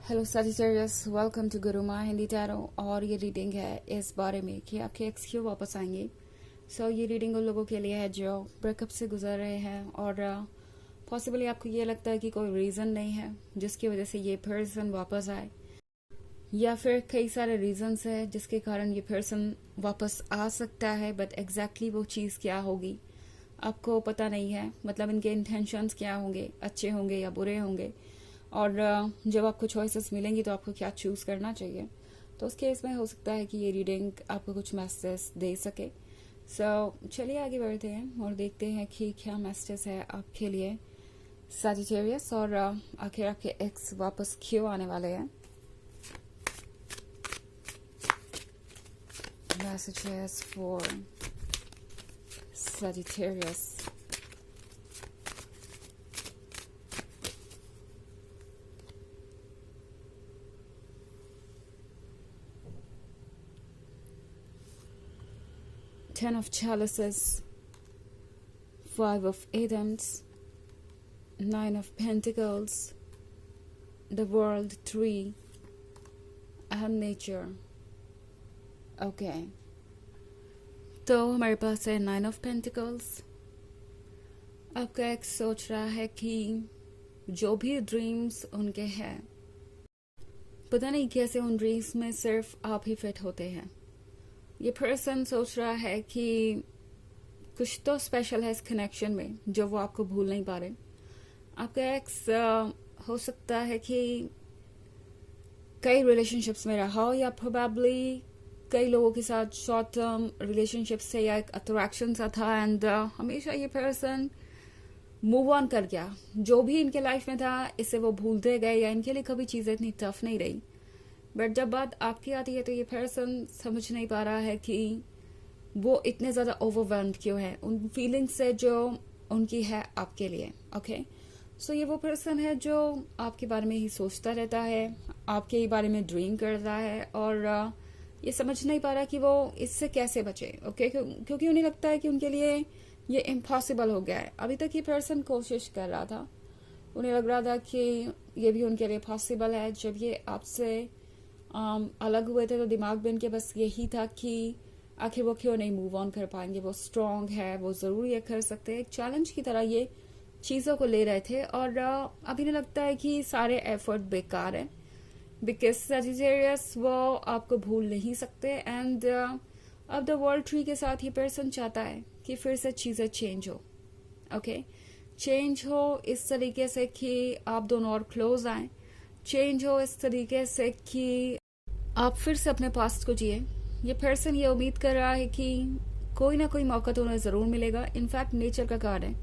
Hello Sagittarius, welcome to Guruma Hindi tarot. और ये reading है इस बारे में कि आपके एक्स क्यों वापस आएंगे। ये रीडिंग उन लोगों के लिए है जो ब्रेकअप से गुजर रहे हैं और पॉसिबली आपको ये लगता है कि कोई रीज़न नहीं है जिसकी वजह से ये पर्सन वापस आए, या फिर कई सारे रीजंस है जिसके कारण ये पर्सन वापस आ सकता है, बट एग्जैक्टली वो चीज़ क्या होगी आपको पता नहीं है। मतलब इनके इंटेंशंस क्या होंगे, अच्छे होंगे या बुरे होंगे, और जब आपको चॉइसेस मिलेंगी तो आपको क्या चूज़ करना चाहिए। तो उस केस में हो सकता है कि ये रीडिंग आपको कुछ मैसेज दे सके। चलिए आगे बढ़ते हैं और देखते हैं कि क्या मैसेज है आपके लिए सजिटेरियस, और आखिर आपके एक्स वापस क्यों आने वाले हैं। Messages for Sagittarius. Ten of Chalices, Five of Atoms, Nine of Pentacles, the World, Tree, and Nature. Okay तो हमारे पास है नाइन ऑफ पेंटिकल्स। आपका एक्स सोच रहा है कि जो भी ड्रीम्स उनके हैं, पता नहीं कैसे उन ड्रीम्स में सिर्फ आप ही फिट होते हैं। ये पर्सन सोच रहा है कि कुछ तो स्पेशल है इस कनेक्शन में जो वो आपको भूल नहीं पा रहे। आपका एक्स हो सकता है कि कई रिलेशनशिप्स में रहा हो, या प्रोबेबली कई लोगों के साथ शॉर्ट टर्म रिलेशनशिप से या एक अट्रैक्शन सा था, एंड हमेशा ये पर्सन मूव ऑन कर गया। जो भी इनके लाइफ में था इसे वो भूलते गए, या इनके लिए कभी चीज़ें इतनी टफ नहीं रही। बट जब बात आपकी आती है तो ये पर्सन समझ नहीं पा रहा है कि वो इतने ज़्यादा ओवरवेल्म्ड क्यों है उन फीलिंग्स से जो उनकी है आपके लिए। ओके ये वो पर्सन है जो आपके बारे में ही सोचता रहता है, आपके ही बारे में ड्रीम करता है, और ये समझ नहीं पा रहा कि वो इससे कैसे बचे। ओके क्योंकि उन्हें लगता है कि उनके लिए ये इम्पॉसिबल हो गया है। अभी तक ये पर्सन कोशिश कर रहा था, उन्हें लग रहा था कि ये भी उनके लिए पॉसिबल है। जब ये आपसे अलग हुए थे तो दिमाग में इनके बस यही था कि आखिर वो क्यों नहीं मूव ऑन कर पाएंगे, वो स्ट्रांग है, वो ज़रूर ये कर सकते हैं। एक चैलेंज की तरह ये चीज़ों को ले रहे थे, और अभी नहीं लगता है कि सारे एफर्ट बेकार हैं, बिकॉज सजिटेरियस वो आपको भूल नहीं सकते। एंड अब द वर्ल्ड ट्री के साथ ये पर्सन चाहता है कि फिर से चीज़ें चेंज हो। ओके चेंज हो इस तरीके से कि आप दोनों और क्लोज आए, चेंज हो इस तरीके से कि आप फिर से अपने पास्ट को जिए। ये पर्सन ये उम्मीद कर रहा है कि कोई ना कोई मौका तो उन्हें ज़रूर मिलेगा। इनफैक्ट नेचर का कार्ड है,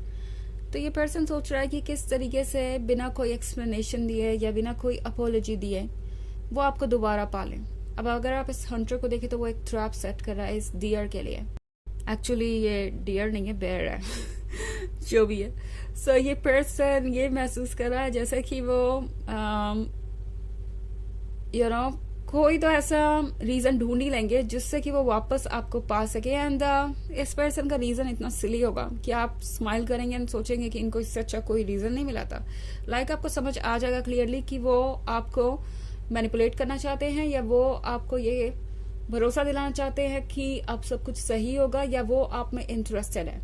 तो ये पर्सन सोच रहा है कि किस तरीके से बिना कोई एक्सप्लेनेशन दिए या बिना कोई अपोलॉजी दिए वो आपको दोबारा पालें। अब अगर आप इस हंटर को देखें तो वो एक ट्रैप सेट कर रहा है इस डियर के लिए। एक्चुअली ये डियर नहीं है, बेयर है जो भी है। ये पर्सन ये महसूस कर रहा है जैसे कि वो कोई तो ऐसा रीजन ढूंढ ही लेंगे जिससे कि वो वापस आपको पा सके। एंड इस पर्सन का रीजन इतना सिली होगा कि आप स्माइल करेंगे एंड सोचेंगे कि इनको इससे अच्छा कोई रीजन नहीं मिला था। आपको समझ आ जाएगा क्लियरली कि वो आपको मैनिपुलेट करना चाहते हैं, या वो आपको ये भरोसा दिलाना चाहते हैं कि अब सब कुछ सही होगा, या वो आप में इंटरेस्टेड है।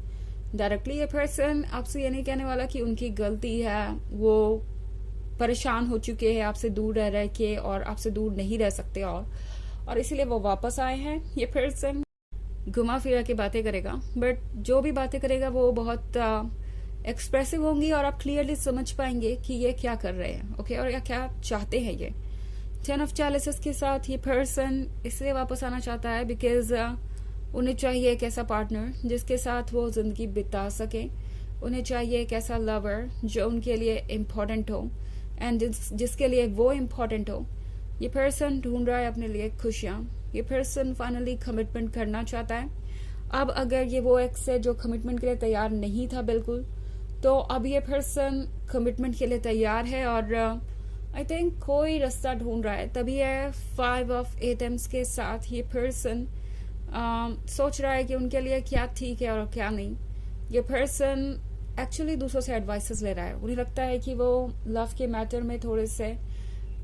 डायरेक्टली ये पर्सन आपसे ये नहीं कहने वाला कि उनकी गलती है, वो परेशान हो चुके हैं आपसे दूर रह रह के और आपसे दूर नहीं रह सकते, और इसीलिए वो वापस आए हैं। ये पर्सन घुमा फिरा के बातें करेगा, बट जो भी बातें करेगा वो बहुत एक्सप्रेसिव होंगी, और आप क्लियरली समझ पाएंगे कि ये क्या कर रहे हैं। ओके और या क्या चाहते हैं ये। 10 ऑफ चैलिसेस के साथ ये पर्सन इसलिए वापस आना चाहता है बिकॉज उन्हें चाहिए एक ऐसा पार्टनर जिसके साथ वो जिंदगी बिता सके। उन्हें चाहिए एक ऐसा लवर जो उनके लिए इम्पोर्टेंट हो, एंड जिसके लिए वो इम्पोर्टेंट हो। ये पर्सन ढूंढ रहा है अपने लिए खुशियाँ। ये पर्सन फाइनली कमिटमेंट करना चाहता है। अब अगर ये वो एक्स है जो कमिटमेंट के लिए तैयार नहीं था बिल्कुल, तो अब ये पर्सन कमिटमेंट के लिए तैयार है, और आई थिंक कोई रास्ता ढूंढ रहा है। तभी है 5 ऑफ एटम्स के साथ ये पर्सन सोच रहा है कि उनके लिए क्या ठीक है और क्या नहीं। ये पर्सन एक्चुअली दूसरों से एडवाइसेस ले रहा है। उन्हें लगता है कि वो लव के मैटर में थोड़े से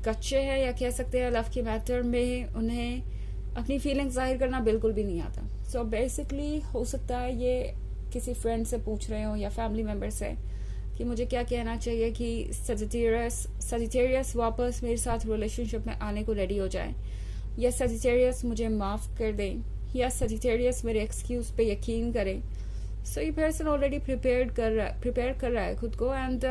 कच्चे हैं, या कह सकते हैं लव के मैटर में उन्हें अपनी फीलिंग्स जाहिर करना बिल्कुल भी नहीं आता. सो बेसिकली हो सकता है ये किसी फ्रेंड से पूछ रहे हो या फैमिली मेम्बर से कि मुझे क्या कहना चाहिए कि सजिटेरियस वापस मेरे साथ रिलेशनशिप में आने को रेडी हो जाए, या सजिटेरियस मुझे माफ कर दे, या सजिटेरियस मेरे एक्सक्यूज पे यकीन करे. सो ये पर्सन ऑलरेडी प्रिपेयर कर रहा है खुद को, एंड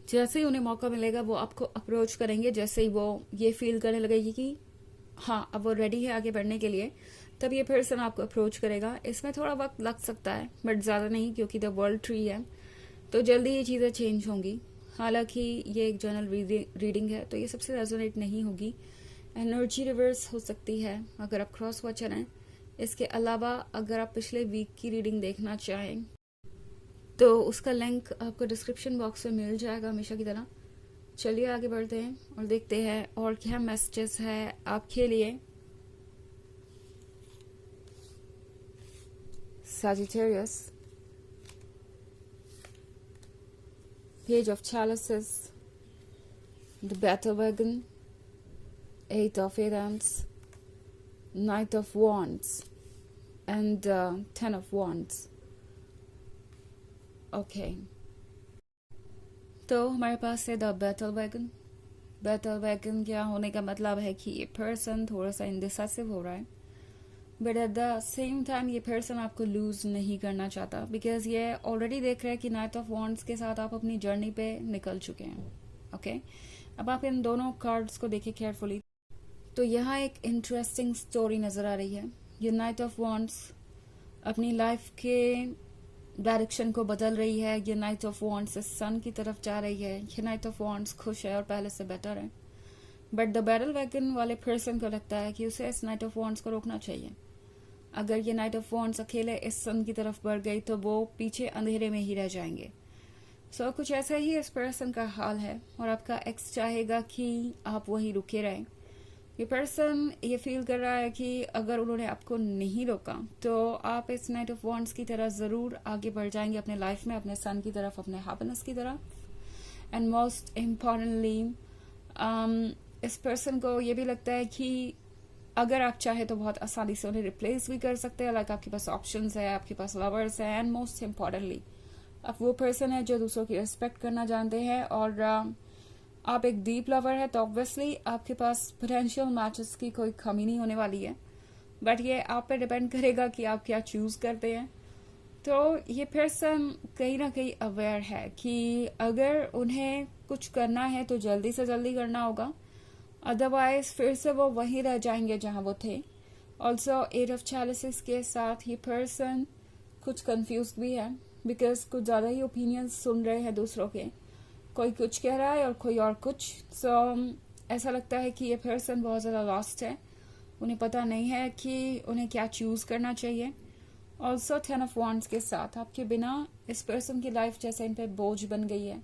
जैसे ही उन्हें मौका मिलेगा वो आपको अप्रोच करेंगे. जैसे ही वो ये फील करने लगेगी कि हाँ अब वो रेडी है आगे बढ़ने के लिए, तब ये पर्सन आपको अप्रोच करेगा. इसमें थोड़ा वक्त लग सकता है बट ज़्यादा नहीं, क्योंकि द वर्ल्ड ट्री है तो जल्दी ये चीज़ें चेंज होंगी. हालांकि ये एक जनरल रीडिंग है तो ये सबसे रेजोनेट नहीं होगी. एनर्जी रिवर्स हो सकती है अगर आप क्रॉस वॉच चलें. इसके अलावा अगर आप पिछले वीक की रीडिंग देखना चाहें तो उसका लिंक आपको डिस्क्रिप्शन बॉक्स में मिल जाएगा हमेशा की तरह. चलिए आगे बढ़ते हैं और देखते हैं और क्या मैसेजेस है आपके लिए. Sagittarius, Page of Chalices, the Battle Wagon, Eight of Wands, Knight of Wands, and Ten of Wands. Okay. तो हमारे पास है the battle wagon. Battle wagon क्या होने का मतलब है कि ये पर्सन थोड़ा सा इंडिसाइसिव हो रहा है, but at the same time ये पर्सन आपको लूज नहीं करना चाहता, बिकॉज ये ऑलरेडी देख रहे हैं कि नाइट ऑफ वॉन्ड्स के साथ आप अपनी जर्नी पे निकल चुके हैं. ओके, अब आप इन दोनों कार्ड्स को देखिए केयरफुली. तो यहाँ एक इंटरेस्टिंग स्टोरी नजर आ रही है. ये नाइट ऑफ वॉन्ड्स अपनी लाइफ के डायरेक्शन को बदल रही है. ये नाइट ऑफ वॉन्ड्स सन की तरफ जा रही है. ये नाइट ऑफ वॉन्ड्स खुश है और पहले से बेटर है, बट द बैटल वैगन वाले पर्सन को लगता है कि उसे इस नाइट ऑफ वॉन्ड्स को रोकना चाहिए. अगर ये नाइट ऑफ वॉन्ड्स अकेले इस सन की तरफ बढ़ गई तो वो पीछे अंधेरे में ही रह जाएंगे. सो कुछ ऐसा ही इस पर्सन का हाल है और आपका एक्स चाहेगा कि आप वहीं रुके रहें. ये पर्सन ये फील कर रहा है कि अगर उन्होंने आपको नहीं रोका तो आप इस नाइट ऑफ वॉन्ड्स की तरह जरूर आगे बढ़ जाएंगे अपने लाइफ में, अपने सन की तरफ, अपने हैप्पीनेस की तरफ. एंड मोस्ट इम्पॉर्टेंटली इस पर्सन को ये भी लगता है कि अगर आप चाहे तो बहुत आसानी से उन्हें रिप्लेस भी कर सकते हैं. लाइक आपके पास ऑप्शंस है, आपके पास लवर्स है, एंड मोस्ट इम्पॉर्टेंटली आप वो पर्सन है जो दूसरों की रिस्पेक्ट करना जानते हैं, और आप एक डीप लवर है तो ऑब्वियसली आपके पास पोटेंशियल मैचेस की कोई कमी नहीं होने वाली है. बट ये आप पे डिपेंड करेगा कि आप क्या चूज करते हैं. तो ये पर्सन कहीं ना कहीं अवेयर है कि अगर उन्हें कुछ करना है तो जल्दी से जल्दी करना होगा, अदरवाइज फिर से वो वहीं रह जाएंगे जहां वो थे. ऑल्सो एट ऑफ चैलिसेस के साथ ये पर्सन कुछ कंफ्यूज भी है, बिकॉज कुछ ज्यादा ही ओपिनियंस सुन रहे हैं दूसरों के. कोई कुछ कह रहा है और कोई और कुछ. सो ऐसा लगता है कि ये पर्सन बहुत ज्यादा लॉस्ट है. उन्हें पता नहीं है कि उन्हें क्या चूज करना चाहिए. ऑल्सो 10 ऑफ वॉन्ड्स के साथ आपके बिना इस पर्सन की लाइफ जैसे इन पे बोझ बन गई है.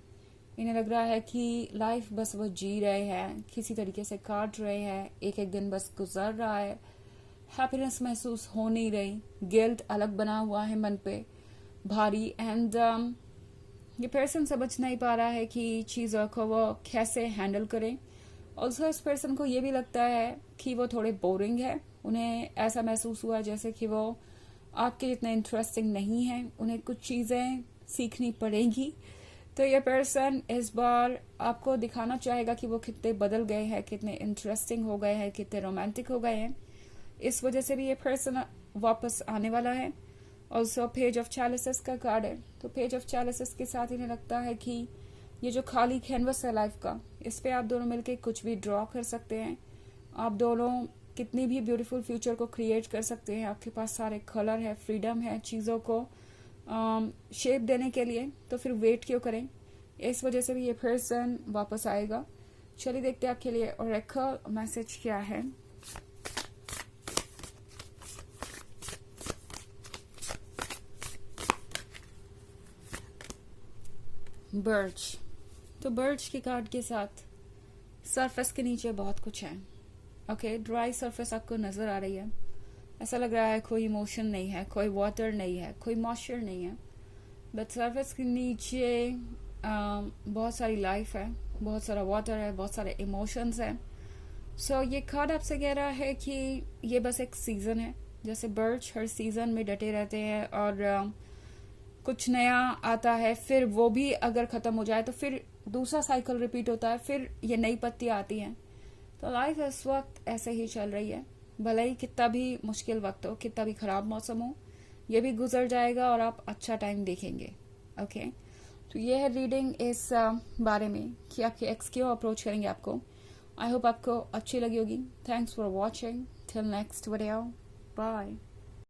इन्हें लग रहा है कि लाइफ बस वो जी रहे हैं, किसी तरीके से काट रहे हैं, एक एक दिन बस गुजर रहा है, हैप्पीनेस महसूस हो नहीं रही, गिल्ट अलग बना हुआ है मन पे भारी. एंड ये पर्सन समझ नहीं पा रहा है कि चीज़ों को वो कैसे हैंडल करें. ऑल्सो इस पर्सन को ये भी लगता है कि वो थोड़े बोरिंग है. उन्हें ऐसा महसूस हुआ जैसे कि वो आपके जितने इंटरेस्टिंग नहीं है, उन्हें कुछ चीज़ें सीखनी पड़ेंगी. तो ये पर्सन इस बार आपको दिखाना चाहेगा कि वो कितने बदल गए हैं, कितने इंटरेस्टिंग हो गए हैं, कितने रोमांटिक हो गए हैं. इस वजह से भी ये पर्सन वापस आने वाला है. ऑल्सो पेज ऑफ चैलिसेस का कार्ड है. तो पेज ऑफ चैलिसेस के साथ इन्हें लगता है कि ये जो खाली कैनवस है लाइफ का, इस पे आप दोनों मिलकर कुछ भी ड्रॉ कर सकते हैं. आप दोनों कितनी भी ब्यूटीफुल फ्यूचर को क्रिएट कर सकते हैं. आपके पास सारे कलर है, फ्रीडम है चीज़ों को शेप देने के लिए. तो फिर वेट क्यों करें. इस वजह से भी ये पर्सन वापस आएगा. चलिए देखते हैं आपके लिए ओरेकल मैसेज क्या है. बर्च. तो बर्च के कार्ड के साथ सरफेस के नीचे बहुत कुछ है. ओके, ड्राई सरफेस आपको नजर आ रही है. ऐसा लग रहा है कोई इमोशन नहीं है, कोई वाटर नहीं है, कोई मॉइस्चर नहीं है, बट सरफेस के नीचे बहुत सारी लाइफ है. बहुत सारा वाटर है, बहुत सारे इमोशंस हैं. सो ये कार्ड आपसे कह रहा है कि ये बस एक सीजन है. जैसे बर्च हर सीजन में डटे रहते हैं और कुछ नया आता है, फिर वो भी अगर खत्म हो जाए तो फिर दूसरा साइकिल रिपीट होता है, फिर ये नई पत्तियां आती हैं. तो लाइफ इस वक्त ऐसे ही चल रही है. भले ही कितना भी मुश्किल वक्त हो, कितना भी खराब मौसम हो, ये भी गुजर जाएगा और आप अच्छा टाइम देखेंगे. ओके तो ये है रीडिंग इस बारे में कि आपके एक्स क्यों अप्रोच करेंगे आपको. आई होप आपको अच्छी लगी होगी. Thanks for watching. Till next video. Bye.